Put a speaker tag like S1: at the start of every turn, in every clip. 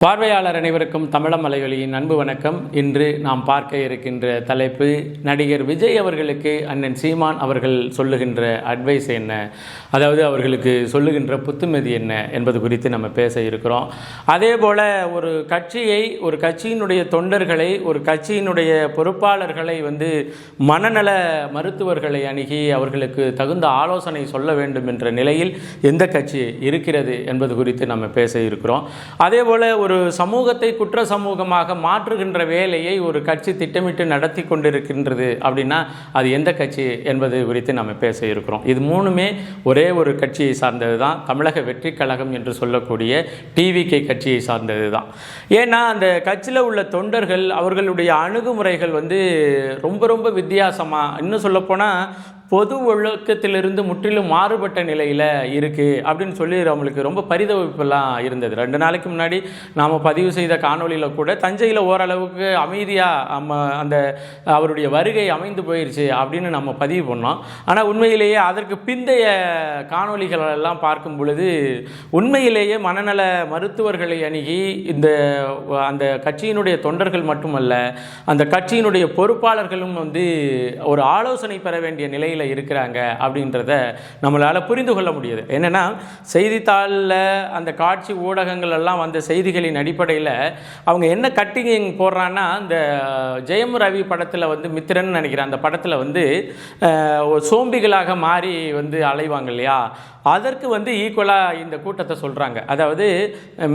S1: பார்வையாளர் அனைவருக்கும் தமிழம் அலைவலியின் அன்பு வணக்கம். இன்று நாம் பார்க்க இருக்கின்ற தலைப்பு, நடிகர் விஜய் அவர்களுக்கு அண்ணன் சீமான் அவர்கள் சொல்லுகின்ற அட்வைஸ் என்ன, அதாவது அவர்களுக்கு சொல்லுகின்ற புத்துமதி என்ன என்பது குறித்து நம்ம பேச இருக்கிறோம். அதே போல் ஒரு கட்சியினுடைய தொண்டர்களை, ஒரு கட்சியினுடைய பொறுப்பாளர்களை மனநல மருத்துவர்களை அணுகி அவர்களுக்கு தகுந்த ஆலோசனை சொல்ல வேண்டும் என்ற நிலையில் எந்த கட்சி இருக்கிறது என்பது குறித்து நம்ம பேச இருக்கிறோம். அதே போல் ஒரு சமூகத்தை குற்ற சமூகமாக மாற்றுகின்ற வேலையை ஒரு கட்சி திட்டமிட்டு நடத்தி கொண்டிருக்கின்றது அப்படின்னா அது எந்த கட்சி என்பது குறித்து நம்ம பேச இருக்கிறோம். இது மூணுமே ஒரே ஒரு கட்சியை சார்ந்தது தான், தமிழக வெற்றி கழகம் என்று சொல்லக்கூடிய டிவிகே கட்சியை சார்ந்தது தான். ஏன்னா அந்த கட்சியில் உள்ள தொண்டர்கள், அவர்களுடைய அணுகுமுறைகள் ரொம்ப ரொம்ப வித்தியாசமாக, இன்னும் சொல்லப்போனால் பொது ஒழுக்கத்திலிருந்து முற்றிலும் மாறுபட்ட நிலையில் இருக்குது அப்படின்னு சொல்லி அவங்களுக்கு ரொம்ப பரிதவிப்பெல்லாம் இருந்தது. 2 நாளைக்கு முன்னாடி நாம் பதிவு செய்த காணொலியில் கூட தஞ்சையில் ஓரளவுக்கு அமைதியாக அந்த அவருடைய வருகை அமைந்து போயிடுச்சு அப்படின்னு நம்ம பதிவு பண்ணோம். ஆனால் உண்மையிலேயே அதற்கு பிந்தைய காணொலிகளெல்லாம் பார்க்கும் பொழுது உண்மையிலேயே மனநல மருத்துவர்களை அணுகி அந்த கட்சியினுடைய தொண்டர்கள் மட்டுமல்ல, அந்த கட்சியினுடைய பொறுப்பாளர்களும் ஒரு ஆலோசனை பெற வேண்டிய நிலையில் இருக்கிறாங்க அப்படின்றத நம்மளால் புரிந்து கொள்ள முடியுது. என்னன்னா, செய்தித்தாளில் அந்த காட்சி ஊடகங்கள் எல்லாம் வந்த செய்திகளின் அடிப்படையில் அவங்க என்ன கட்டிங் போடுறான்னா, இந்த ஜெயம் ரவி படத்தில் மித்திரன் நினைக்கிறேன், அந்த படத்தில் சோம்பிகளாக மாறி அலைவாங்க இல்லையா, அதற்கு ஈக்குவலாக இந்த கூட்டத்தை சொல்கிறாங்க. அதாவது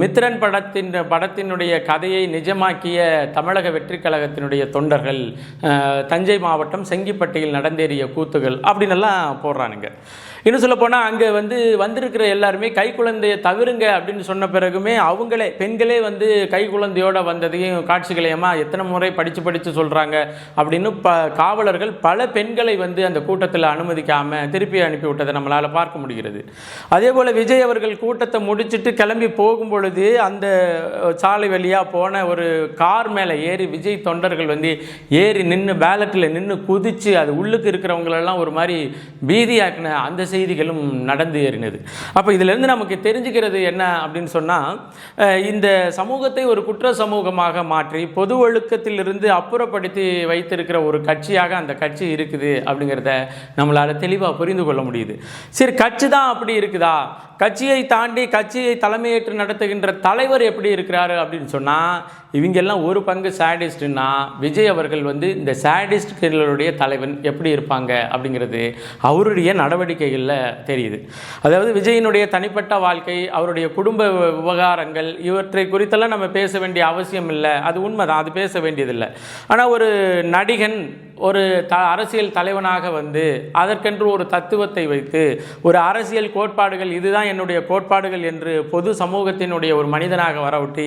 S1: மித்திரன் படத்தினுடைய கதையை நிஜமாக்கிய தமிழக வெற்றி கழகத்தினுடைய தொண்டர்கள், தஞ்சை மாவட்டம் செங்கிப்பட்டியில் நடந்தேறிய கூத்துகள் அப்படின்னெல்லாம் போடுறானுங்க. இன்னும் சொல்ல போனால் அங்கே வந்திருக்கிற எல்லாருமே கை குழந்தையை தவிருங்க அப்படின்னு சொன்ன பிறகுமே அவங்களே பெண்களே கை குழந்தையோட வந்ததையும் காட்சிகளையமா எத்தனை முறை படித்து சொல்கிறாங்க அப்படின்னு காவலர்கள் பல பெண்களை அந்த கூட்டத்தில் அனுமதிக்காமல் திருப்பி அனுப்பி விட்டதை நம்மளால் பார்க்க முடிகிறது. அதே போல் விஜய் அவர்கள் கூட்டத்தை முடிச்சுட்டு கிளம்பி போகும் பொழுது அந்த சாலை வழியாக போன ஒரு கார் மேலே ஏறி விஜய் தொண்டர்கள் ஏறி நின்று பேலட்டில் நின்று குதித்து அது உள்ளுக்கு இருக்கிறவங்களெல்லாம் ஒரு மாதிரி பீதியாக்கின அந்த செய்திகளும் நடந்து ஏறினது. அப்போ இதிலிருந்து நமக்கு தெரிஞ்சுக்கிறது என்ன அப்படின்னு சொன்னால், இந்த சமூகத்தை ஒரு குற்ற சமூகமாக மாற்றி பொது ஒழுக்கத்திலிருந்து அப்புறப்படுத்தி வைத்திருக்கிற ஒரு கட்சியாக அந்த கட்சி இருக்குது அப்படிங்கிறத நம்மளால் தெளிவாக புரிந்து கொள்ள முடியுது. சரி, கட்சி தான் அப்படி இருக்குதா? கட்சியை தாண்டி கட்சியை தலைமையேற்று நடத்துகின்ற தலைவர் எப்படி இருக்கிறாரு அப்படின்னு சொன்னால், இவங்கெல்லாம் ஒரு பங்கு சாடிஸ்ட்னா விஜய் அவர்கள் இந்த சாடிஸ்ட்களுடைய தலைவன் எப்படி இருப்பாங்க அப்படிங்கிறது அவருடைய நடவடிக்கைகளில் தெரியுது. அதாவது விஜயினுடைய தனிப்பட்ட வாழ்க்கை, அவருடைய குடும்ப விவகாரங்கள், இவற்றை குறித்தெல்லாம் நம்ம பேச வேண்டிய அவசியம் இல்லை, அது உண்மைதான், அது பேச வேண்டியதில்லை. ஆனால் ஒரு நடிகன் ஒரு அரசியல் தலைவனாக அதற்கென்று ஒரு தத்துவத்தை வைத்து ஒரு அரசியல் கோட்பாடுகள், இதுதான் என்னுடைய கோட்பாடுகள் என்று பொது சமூகத்தினுடைய ஒரு மனிதனாக வரவிட்டு,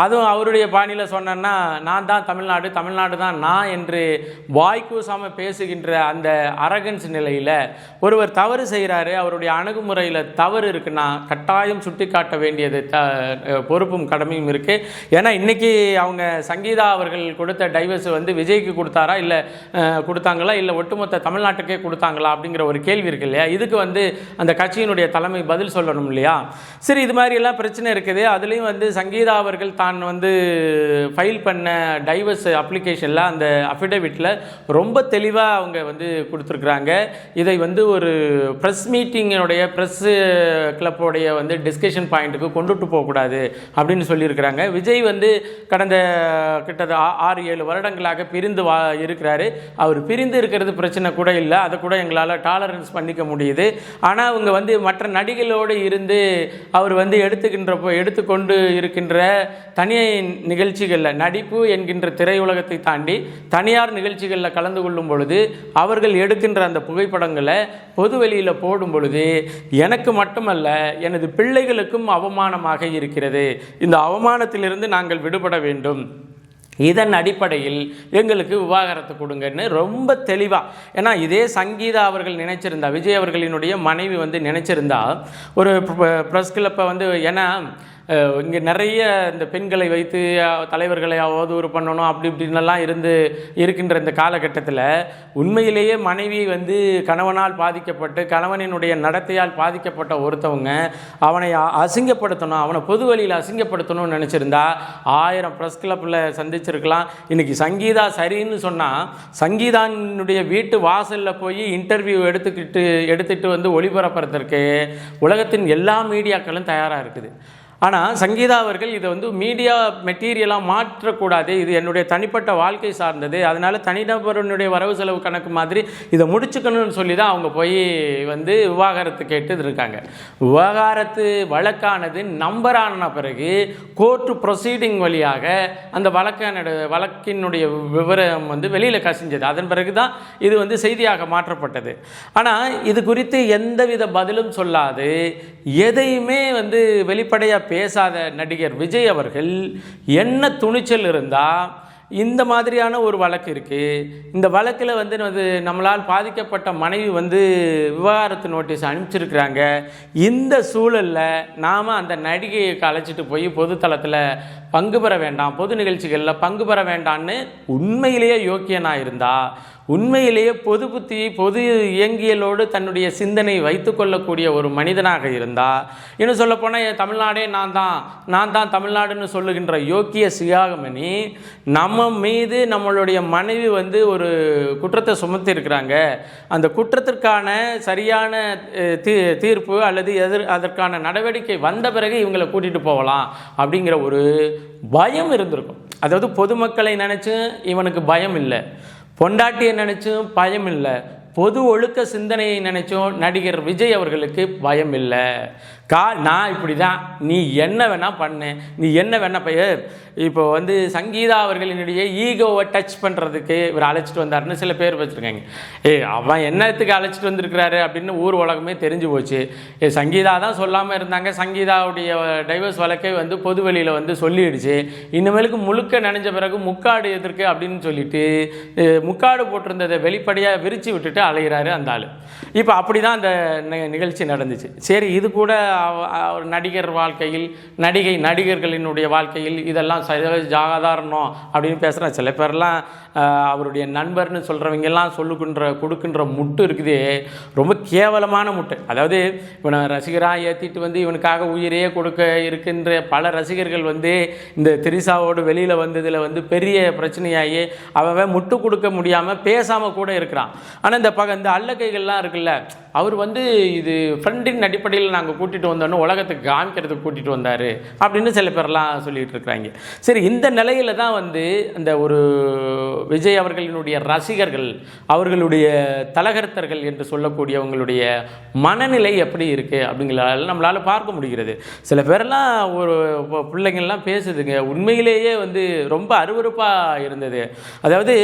S1: அதுவும் அவருடைய பாணியில் சொன்னா நான் தான் தமிழ்நாடு தான் நான் என்று வாய்க்கூசாமல் பேசுகின்ற அந்த அரகன்ஸ் நிலையில் ஒருவர் தவறு செய்கிறாரு, அவருடைய அணுகுமுறையில் தவறு இருக்குன்னா கட்டாயம் சுட்டி காட்ட வேண்டியது பொறுப்பும் கடமையும் இருக்குது. ஏன்னா இன்றைக்கி அவங்க சங்கீதா அவர்கள் கொடுத்த டைவர்ஸ் விஜய்க்கு கொடுத்தாரா இல்லை கொடுத்தாங்களா, இல்லை ஒட்டுமொத்த தமிழ்நாட்டுக்கே கொடுத்தாங்களா அப்படிங்கிற ஒரு கேள்வி இருக்கு இல்லையா. இதுக்கு அந்த கட்சியினுடைய தலைமை பதில் சொல்லணும் இல்லையா. சரி, இது மாதிரி எல்லாம் பிரச்சனை இருக்குது. அதுலேயும் சங்கீதா அவர்கள் தான் ஃபைல் பண்ண டைவர்ஸ் அப்ளிகேஷனில் அந்த அஃபிடவிட்டில் ரொம்ப தெளிவாக அவங்க கொடுத்துருக்குறாங்க. இதை ஒரு ப்ரெஸ் மீட்டிங்கினுடைய ப்ரெஸ் கிளப்போடைய டிஸ்கஷன் பாயிண்ட்டுக்கு கொண்டுட்டு போகக்கூடாது அப்படின்னு சொல்லியிருக்கிறாங்க. விஜய் கடந்த கிட்டத்தட்ட 6-7 வருடங்களாக பிரிந்து இருக்கிறாரு. அவர் பிரிந்து இருக்கிறது பிரச்சனை கூட இல்லை, அதை கூட எங்களால் டாலரன்ஸ் பண்ணிக்க முடியுது. ஆனால் அவங்க மற்ற நடிகளோடு இருந்து அவர் எடுத்துக்கொண்டு இருக்கின்ற தனியார் நிகழ்ச்சிகளில், நடிப்பு என்கின்ற திரையுலகத்தை தாண்டி தனியார் நிகழ்ச்சிகளில் கலந்து கொள்ளும் பொழுது அவர்கள் எடுக்கின்ற அந்த புகைப்படங்களை பொது வெளியில் போடும் பொழுது எனக்கு மட்டுமல்ல எனது பிள்ளைகளுக்கும் அவமானமாக இருக்கிறது. இந்த அவமானத்திலிருந்து நாங்கள் விடுபட வேண்டும், இதன் அடிப்படையில் எங்களுக்கு விவாகரத்து கொடுங்கன்னு ரொம்ப தெளிவாக. ஏன்னா இதே சங்கீதா அவர்கள் நினைச்சிருந்தா, விஜய் அவர்களினுடைய மனைவி நினைச்சிருந்தா ஒரு ப்ரெஸ் கிளப்பை ஏன்னா இங்கே நிறைய இந்த பெண்களை வைத்து தலைவர்களை அவதூறு பண்ணணும் அப்படி இப்படின்னெல்லாம் இருக்கின்ற இந்த காலகட்டத்தில் உண்மையிலேயே மனைவி வந்து கணவனால் பாதிக்கப்பட்டு கணவனினுடைய நடத்தையால் பாதிக்கப்பட்ட ஒருத்தவங்க அவனை அசிங்கப்படுத்தணும், அவனை பொது வழியில் அசிங்கப்படுத்தணும்னு நினச்சிருந்தா 1000 ப்ரெஸ் கிளப்பில் சந்திச்சிருக்கலாம். இன்றைக்கி சங்கீதா சரின்னு சொன்னால் சங்கீதானுடைய வீட்டு வாசலில் போய் இன்டர்வியூ எடுத்துகிட்டு வந்து ஒளிபரப்புறதற்கு உலகத்தின் எல்லா மீடியாக்களும் தயாராக இருக்குது. ஆனால் சங்கீதா அவர்கள் இதை வந்து மீடியா மெட்டீரியலாக மாற்றக்கூடாது, இது என்னுடைய தனிப்பட்ட வாழ்க்கை சார்ந்தது, அதனால் தனிநபருடைய வரவு செலவு கணக்கு மாதிரி இதை முடிச்சுக்கணும்னு சொல்லி தான் அவங்க போய் வந்து விவாகரத்து கேட்டு இருக்காங்க. விவாகரத்து வழக்கானது நம்பர் ஆன பிறகு கோர்ட்டு ப்ரொசீடிங் வழியாக அந்த வழக்கினுடைய விவரம் வந்து வெளியில் கசிஞ்சது. அதன் பிறகு தான் இது வந்து செய்தியாக மாற்றப்பட்டது. ஆனால் இது குறித்து எந்தவித பதிலும் சொல்லாது எதையுமே வந்து வெளிப்படையாக பேசாத நடிகர் விஜய் அவர்கள் என்ன துணிச்சல் இருந்தால் இந்த மாதிரியான ஒரு வழக்கு இருக்குது, இந்த வழக்கில் வந்து நம்மளால் பாதிக்கப்பட்ட மனைவி வந்து விவாகரத்து நோட்டீஸ் அனுப்பிச்சிருக்கிறாங்க, இந்த சூழலில் நாம் அந்த நடிகையை அழைச்சிட்டு போய் பொதுத்தளத்தில் பங்கு பெற வேண்டாம், பொது நிகழ்ச்சிகளில் பங்கு பெற வேண்டான்னு உண்மையிலேயே யோக்கியனாக இருந்தால், உண்மையிலேயே பொது புத்தி பொது இயங்கியலோடு தன்னுடைய சிந்தனை வைத்து கொள்ளக்கூடிய ஒரு மனிதனாக இருந்தால், இன்னும் சொல்லப்போனால் தமிழ்நாடே நான் தான் தமிழ்நாடுன்னு சொல்லுகின்ற யோக்கிய சியாகமணி நம்ம மீது நம்மளுடைய மனைவி வந்து ஒரு குற்றத்தை சுமத்தி இருக்கிறாங்க, அந்த குற்றத்திற்கான சரியான தீர்ப்பு அல்லது அதற்கான நடவடிக்கை வந்த பிறகு இவங்களை கூட்டிகிட்டு போகலாம் அப்படிங்கிற ஒரு பயம் இருந்திருக்கும். அதாவது பொதுமக்களை நினச்சும் இவனுக்கு பயம் இல்லை, பொண்டாட்டியை நினச்சும் பயம் இல்லை, பொது ஒழுக்க சிந்தனையை நினைச்சோம் நடிகர் விஜய் அவர்களுக்கு பயம் இல்லை. நான் இப்படி தான், நீ என்ன வேணால் பண்ணு, நீ என்ன வேணால் இப்போ வந்து சங்கீதா அவர்களினுடைய ஈகோவை டச் பண்ணுறதுக்கு இவர் அழைச்சிட்டு வந்தாருன்னு சில பேர் வச்சுருக்காங்க. அவன் என்னத்துக்கு அழைச்சிட்டு வந்திருக்கிறாரு அப்படின்னு ஊர் உலகமே தெரிஞ்சு போச்சு. சங்கீதா தான் சொல்லாமல் இருந்தாங்க, சங்கீதாவுடைய டைவர்ஸ் வழக்கை வந்து பொது வெளியில் வந்து சொல்லிடுச்சு, இனிமேலுக்கு முழுக்க நினைஞ்ச பிறகு முக்காடு எதிர்க்கு அப்படின்னு சொல்லிட்டு முக்காடு போட்டிருந்ததை வெளிப்படையாக விரித்து விட்டுட்டு அலைகிறாரு அந்த ஆள். இப்போ அப்படி தான் அந்த நிகழ்ச்சி நடந்துச்சு. சரி, இது கூட நடிகர் வாழ்க்கையில் நடிகர்களினுடைய வாழ்க்கையில் இதெல்லாம் சாதாரணம் அப்படின்னு பேசுகிறேன். சில பேர்லாம் அவருடைய நண்பர்னு சொல்கிறவங்கெல்லாம் கொடுக்கின்ற முட்டு இருக்குது, ரொம்ப கேவலமான முட்டு. அதாவது இவனை ரசிகராக ஏற்றிட்டு வந்து இவனுக்காக உயிரையே கொடுக்க இருக்கின்ற பல ரசிகர்கள் வந்து இந்த திரிசாவோடு வெளியில் வந்ததில் வந்து பெரிய பிரச்சனையாகி அவன் முட்டு கொடுக்க முடியாமல் பேசாமல் கூட இருக்கிறான். ஆனால் இந்த அல்லக்கைகள்லாம் இருக்குல்ல, அவர் வந்து இது ஃப்ரெண்டின் அடிப்படையில் நாங்கள் கூட்டிகிட்டு வந்தோன்னு உலகத்துக்கு காமிக்கிறதுக்கு கூட்டிகிட்டு வந்தார் அப்படின்னு சில பேர்லாம் சொல்லிகிட்டு இருக்கிறாங்க. சரி, இந்த நிலையில் தான் வந்து இந்த ஒரு விஜய் அவர்களினுடைய ரசிகர்கள், அவர்களுடைய தலகர்த்தர்கள் என்று சொல்லக்கூடியவங்களுடைய மனநிலை எப்படி இருக்குது அப்படிங்கிறதால நம்மளால் பார்க்க முடிகிறது. சில பேரெல்லாம் ஒரு பிள்ளைங்கள்லாம் பேசுதுங்க, உண்மையிலேயே வந்து ரொம்ப அருவருப்பாக இருந்தது. அதாவது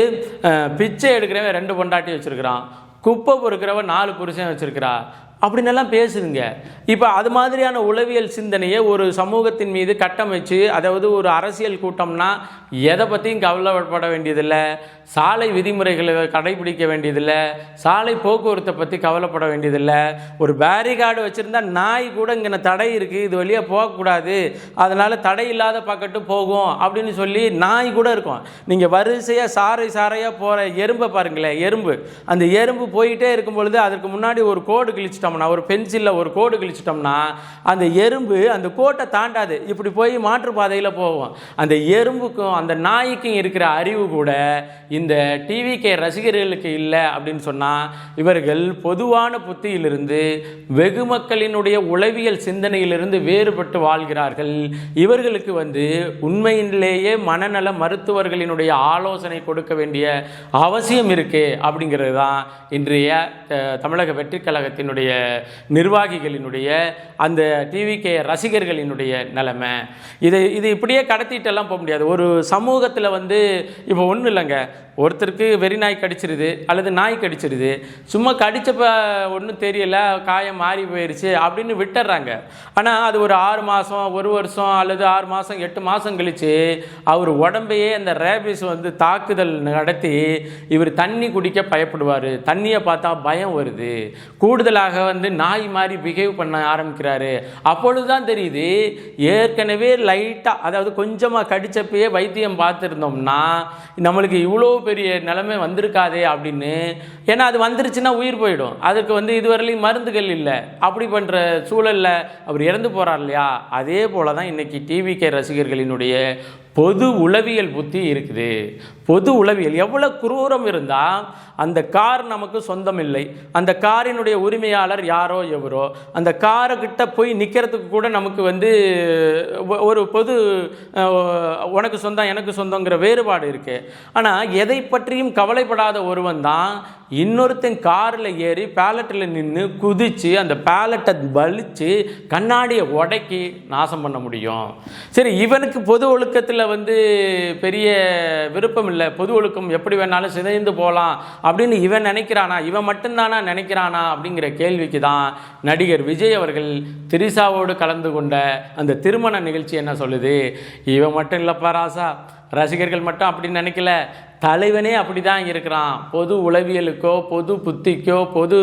S1: பிச்சை எடுக்கிறவன் 2 பொண்டாட்டி வச்சுருக்கிறான், குப்பை பொறுக்கிறவன் 4 புருஷன் வச்சுருக்கிறா அப்படின்னெல்லாம் பேசுதுங்க. இப்போ அது மாதிரியான உளவியல் சிந்தனையை ஒரு சமூகத்தின் மீது கட்டமைச்சு, அதாவது ஒரு அரசியல் கூட்டம்னா எதை பற்றியும் கவலைப்பட வேண்டியதில்லை, சாலை விதிமுறைகளை கடைபிடிக்க வேண்டியதில்லை, சாலை போக்குவரத்தை பற்றி கவலைப்பட வேண்டியதில்லை, ஒரு பேரிகார்டு வச்சுருந்தா நாய் கூட இங்கே தடை இருக்குது, இது வழியாக போகக்கூடாது, அதனால் தடை இல்லாத பக்கத்து போகும் அப்படின்னு சொல்லி நாய் கூட இருக்கும். நீங்கள் வரிசையாக சாரையாக போகிற எறும்பை பாருங்களேன், அந்த எறும்பு போயிட்டே இருக்கும் பொழுது அதற்கு முன்னாடி ஒரு கோடு கிழிச்சிட்டோம்னா, ஒரு பென்சிலில் ஒரு கோடு கிழிச்சிட்டோம்னா அந்த எறும்பு அந்த கோட்டை தாண்டாது, இப்படி போய் மாற்றுப்பாதையில் போகும். அந்த எறும்புக்கும் அந்த நாய்க்கும் இருக்கிற அறிவு கூட இந்த டிவிகே ரசிகர்களுக்கு இல்லை அப்படின்னு சொன்னால், இவர்கள் பொதுவான புத்தியிலிருந்து வெகு மக்களினுடைய உளவியல் சிந்தனையிலிருந்து வேறுபட்டு வாழ்கிறார்கள். இவர்களுக்கு வந்து உண்மையிலேயே மனநல மருத்துவர்களினுடைய ஆலோசனை கொடுக்க வேண்டிய அவசியம் இருக்கு அப்படிங்கிறது தான் இன்றைய தமிழக வெற்றி கழகத்தினுடைய நிர்வாகிகளினுடைய அந்த டிவிகே ரசிகர்களினுடைய நிலைமை. இது இப்படியே கடத்திட்டெல்லாம் போக முடியாது. ஒரு சமூகத்தில் வந்து இப்போ ஒன்றும் இல்லைங்க, ஒருத்தருக்கு வெறி நாய் கடிச்சிருது அல்லது நாய் கடிச்சிருது, சும்மா கடிச்சப்ப ஒன்றும் தெரியல, காயம் மாறி போயிடுச்சு அப்படின்னு விட்டுறாங்க. ஆனால் அது ஒரு 6 மாதம் 1 வருஷம் அல்லது 6 மாதம் 8 மாதம் கழித்து அவர் உடம்பையே அந்த ரேபிஸ் வந்து தாக்குதல் நடத்தி இவர் தண்ணி குடிக்க பயப்படுவார், தண்ணியை பார்த்தா பயம் வருது, கூடுதலாக வந்து நாய் மாதிரி பிஹேவ் பண்ண ஆரம்பிக்கிறாரு. அப்பொழுது தான் தெரியுது, ஏற்கனவே லைட்டாக அதாவது கொஞ்சமாக கடிச்சப்பயே வைத்தியம் பார்த்துருந்தோம்னா நம்மளுக்கு இவ்வளோ பெரிய நிலைமை வந்திருக்காதே அப்படின்னு. ஏன்னா அது வந்துருச்சுன்னா உயிர் போயிடும். அதுக்கு வந்து இதுவரையிலும் மருந்துகள் இல்லை. அப்படி பண்ணுற சூழலில் அவர் இறந்து போகிறார் இல்லையா? அதே போல தான் இன்றைக்கி டிவிகே ரசிகர்களினுடைய பொது உளவியல் புத்தி இருக்குது. பொது உளவியல் எவ்வளோ குரூரம் இருந்தால், அந்த கார் நமக்கு சொந்தம் இல்லை, அந்த காரினுடைய உரிமையாளர் யாரோ எவரோ, அந்த காரை கிட்ட போய் நிற்கிறதுக்கு கூட நமக்கு வந்து ஒரு பொது உனக்கு சொந்தம் எனக்கு சொந்தங்கிற வேறுபாடு இருக்குது. ஆனால் எதை பற்றியும் கவலைப்படாத ஒருவன் தான் இன்னொருத்தன் காரில் ஏறி பேலட்டில் நின்று குதித்து அந்த பேலட்டை வலித்து கண்ணாடியை உடைக்கி நாசம் பண்ண முடியும். சரி, இவனுக்கு பொது ஒழுக்கத்தில் வந்து பெரிய விருப்பம் இல்லை, பொது ஒழுக்கம் எப்படி வேணாலும் சிதைந்து போகலாம் அப்படின்னு இவன் நினைக்கிறானா, இவன் மட்டும்தானா நினைக்கிறானா அப்படிங்கிற கேள்விக்கு தான் நடிகர் விஜய் அவர்கள் திரிசாவோடு கலந்து கொண்ட அந்த திருமண நிகழ்ச்சி என்ன சொல்லுது. இவன் மட்டும் இல்லைப்பா ராசா, ரசிகர்கள் மட்டும் அப்படி நினைக்கல, தலைவனே அப்படி தான் இருக்கிறான். பொது உளவியலுக்கோ பொது புத்திக்கோ பொது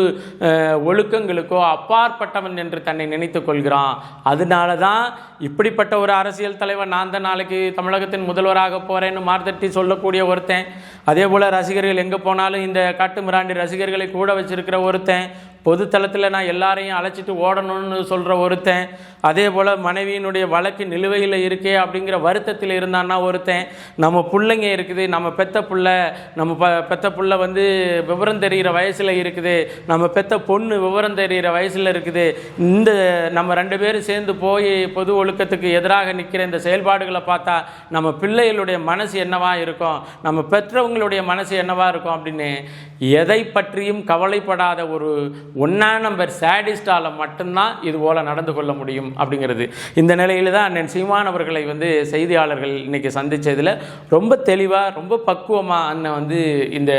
S1: ஒழுக்கங்களுக்கோ அப்பாற்பட்டவன் என்று தன்னை நினைத்து கொள்கிறான். அதனால தான் இப்படிப்பட்ட ஒரு அரசியல் தலைவர் நான் தான் நாளைக்கு தமிழகத்தின் முதல்வராக போகிறேன்னு மார்த்தட்டி சொல்லக்கூடிய ஒருத்தன், அதே போல் ரசிகர்கள் எங்கே போனாலும் இந்த காட்டு மிராண்டி ரசிகர்களை கூட வச்சிருக்கிற ஒருத்தன், பொது தளத்தில் நான் எல்லாரையும் அழைச்சிட்டு ஓடணும்னு சொல்கிற ஒருத்தன், அதே போல் மனைவியினுடைய வழக்கு நிலுவையில் இருக்கே அப்படிங்கிற வருத்தத்தில் இருந்தான்னா ஒருத்தன், நம்ம பிள்ளைங்க இருக்குது, நம்ம பெத்த பிள்ளை, நம்ம பெத்த பிள்ளை வந்து விவரம் தெரிகிற வயசில் இருக்குது, நம்ம பெத்த பொண்ணு விவரம் தெரிகிற வயசில் இருக்குது, இந்த நம்ம 2 பேரும் சேர்ந்து போய் பொது ஒழுக்கத்துக்கு எதிராக நிற்கிற இந்த செயல்பாடுகளை பார்த்தா நம்ம பிள்ளைகளுடைய மனசு என்னவா இருக்கும், நம்ம பெற்றவங்களுடைய மனசு என்னவா இருக்கும் அப்படின்னு எதை பற்றியும் கவலைப்படாத ஒரு 1ஆம் நம்பர் சேடிஸ்டால் மட்டும்தான் இது போல் நடந்து கொள்ள முடியும் அப்படிங்கிறது. இந்த நிலையில் தான் அண்ணன் சீமான் அவர்களை வந்து செய்தியாளர்கள் இன்றைக்கி சந்தித்ததில் ரொம்ப தெளிவாக ரொம்ப பக்குவமாக அண்ணன் வந்து இந்த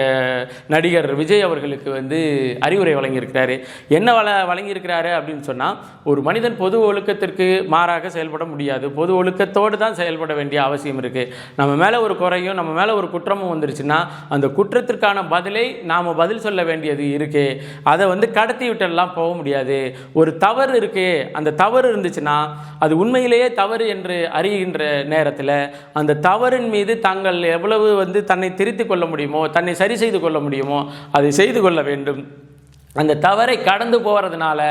S1: நடிகர் விஜய் அவர்களுக்கு வந்து அறிவுரை வழங்கியிருக்கிறாரு. என்ன வழங்கியிருக்கிறாரு அப்படின்னு சொன்னால், ஒரு மனிதன் பொது ஒழுக்கத்திற்கு மாறாக செயல்பட முடியாது, பொது ஒழுக்கத்தோடு தான் செயல்பட வேண்டிய அவசியம் இருக்குது. நம்ம மேலே ஒரு குறையும் நம்ம மேலே ஒரு குற்றமும் வந்துருச்சுன்னா அந்த குற்றத்திற்கான பதிலை நாம் பதில் சொல்ல வேண்டியது இருக்குது. அதை வந்து கடத்தி விட்டெல்லாம் போக முடியாது. ஒரு தவறு இருக்கு, அந்த தவறு இருந்துச்சுன்னா அது உண்மையிலேயே தவறு என்று அறிகின்ற நேரத்தில் அந்த தவறின் மீது தாங்கள் எவ்வளவு வந்து தன்னை திருத்திக் கொள்ள முடியுமோ, தன்னை சரி செய்து கொள்ள முடியுமோ அதை செய்து கொள்ள வேண்டும். அந்த தவறை கடந்து போகிறதுனால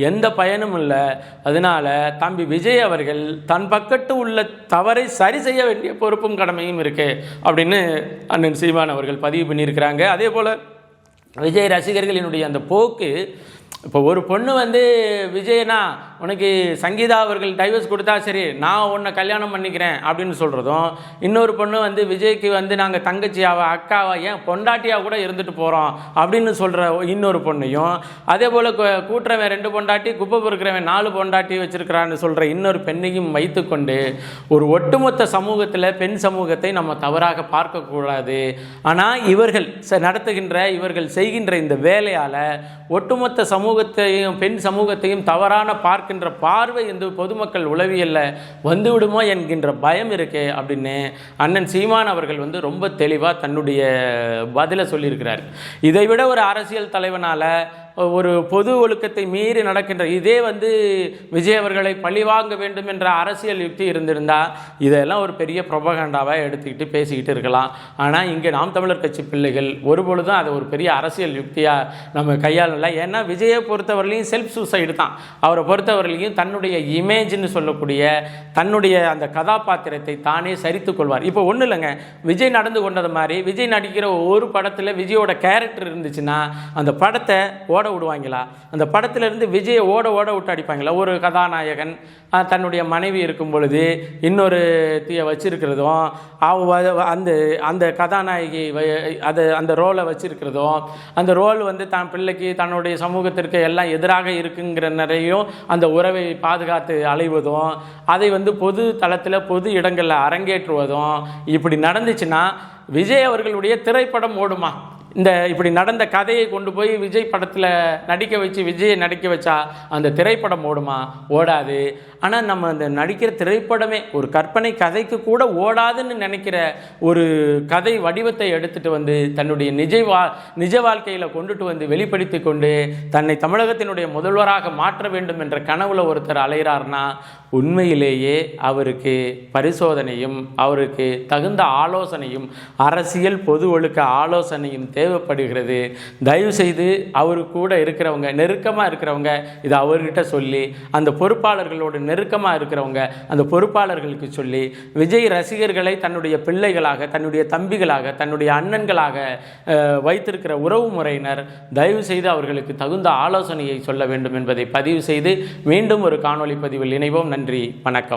S1: எந்த பயனும் இல்லை. அதனால் தம்பி விஜய் அவர்கள் தன் பக்கத்து உள்ள தவறை சரி செய்ய வேண்டிய பொறுப்பும் கடமையும் இருக்குது அப்படின்னு அண்ணன் சீமான் அவர்கள் பதிவு பண்ணியிருக்கிறாங்க. அதே போல் விஜய் ரசிகர்களினுடைய அந்த போக்கு, இப்போ ஒரு பொண்ணு வந்து விஜயனா உனக்கு சங்கீதா அவர்கள் டைவர்ஸ் கொடுத்தா சரி நான் உன்னை கல்யாணம் பண்ணிக்கிறேன் அப்படின்னு சொல்கிறதும், இன்னொரு பொண்ணு வந்து விஜய்க்கு வந்து நாங்கள் தங்கச்சியாவா அக்காவா ஏன் பொண்டாட்டியாக கூட இருந்துட்டு போகிறோம் அப்படின்னு சொல்கிற இன்னொரு பொண்ணையும், அதே போல் கூட்டுறவன் 2 பொண்டாட்டி குப்பை பொறுக்கிறவன் 4 பொண்டாட்டி வச்சுருக்கிறான்னு சொல்கிற இன்னொரு பெண்ணையும் வைத்துக்கொண்டு ஒரு ஒட்டுமொத்த சமூகத்தில் பெண் சமூகத்தை நம்ம தவறாக பார்க்கக்கூடாது. ஆனால் இவர்கள் இவர்கள் செய்கின்ற இந்த வேலையால் ஒட்டுமொத்த சமூகத்தையும் பெண் சமூகத்தையும் தவறான பார்க்கின்ற பார்வை என்று பொதுமக்கள் உளவியல்ல வந்துவிடுமோ என்கின்ற பயம் இருக்கே அப்படின்னு அண்ணன் சீமான் அவர்கள் வந்து ரொம்ப தெளிவாக தன்னுடைய பதிலை சொல்லியிருக்கிறார். இதைவிட ஒரு அரசியல் தலைவனால் ஒரு பொது ஒழுக்கத்தை மீறி நடக்கின்ற இதே வந்து விஜய் அவர்களை பழிவாங்க வேண்டும் என்ற அரசியல் யுக்தி இருந்திருந்தால் இதெல்லாம் ஒரு பெரிய ப்ரொபகண்டாவாக எடுத்துக்கிட்டு பேசிக்கிட்டு இருக்கலாம். ஆனால் இங்கே நாம் தமிழர் கட்சி பிள்ளைகள் ஒருபொழுதும் அதை ஒரு பெரிய அரசியல் யுக்தியாக நம்ம கையாளல. ஏன்னா விஜயை பொறுத்தவரையிலையும் செல்ஃப் சூசைடு தான். அவரை பொறுத்தவரையிலையும் தன்னுடைய இமேஜ்னு சொல்லக்கூடிய தன்னுடைய அந்த கதாபாத்திரத்தை தானே சரித்து கொள்வார். இப்போ ஒன்றும் இல்லைங்க, விஜய் நடந்து கொண்டது மாதிரி விஜய் நடிக்கிற ஒரு படத்தில் விஜயோட கேரக்டர் இருந்துச்சுன்னா அந்த படத்தை ஓட விடுவாங்களா? அந்த படத்திலிருந்து விஜயை ஓட விட்டு அடிப்பாங்களா? ஒரு கதாநாயகன் தன்னுடைய மனைவி இருக்கும் பொழுது இன்னொரு தீயை வச்சிருக்கிறதும், அந்த அந்த கதாநாயகி அந்த ரோலை வச்சிருக்கிறதும், அந்த ரோல் வந்து தான் பிள்ளைக்கு தன்னுடைய சமூகத்திற்கு எல்லாம் எதிராக இருக்குங்கிற நிறையும் அந்த உறவை பாதுகாத்து அலைவதும், அதை வந்து பொது தளத்தில் பொது இடங்களில் அரங்கேற்றுவதும் இப்படி நடந்துச்சுன்னா விஜய் அவர்களுடைய திரைப்படம் ஓடுமா? இப்படி நடந்த கதையை கொண்டு போய் விஜய் படத்தில் நடிக்க வச்சு விஜயை நடிக்க வச்சா அந்த திரைப்படம் ஓடுமா? ஓடாது. ஆனால் நம்ம அந்த நடிக்கிற திரைப்படமே ஒரு கற்பனை கதைக்கு கூட ஓடாதுன்னு நினைக்கிற ஒரு கதை வடிவத்தை எடுத்துகிட்டு வந்து தன்னுடைய நிஜ வாழ்க்கையில் கொண்டுட்டு வந்து வெளிப்படுத்தி கொண்டு தன்னை தமிழகத்தினுடைய முதல்வராக மாற்ற வேண்டும் என்ற கனவுல ஒருத்தர் அலைகிறார்னா உண்மையிலேயே அவருக்கு பரிசோதனையும் அவருக்கு தகுந்த ஆலோசனையும் அரசியல் பொது ஒழுக்க ஆலோசனையும் தேவைப்படுகிறது. தயவு செய்து அவரு கூட இருக்கிறவங்க, நெருக்கமாக இருக்கிறவங்க இதை அவர்கிட்ட சொல்லி, அந்த பொறுப்பாளர்களோடு நெருக்கமாக இருக்கிறவங்க அந்த பொறுப்பாளர்களுக்கு சொல்லி, விஜய் ரசிகர்களை தன்னுடைய பிள்ளைகளாக, தன்னுடைய தம்பிகளாக, தன்னுடைய அண்ணன்களாக வைத்திருக்கிற உறவு முறையினர் தயவு செய்து அவர்களுக்கு தகுந்த ஆலோசனையை சொல்ல வேண்டும் என்பதை பதிவு செய்து மீண்டும் ஒரு காணொளி பதிவில் இணைவோம். நன்றி, வணக்கம்.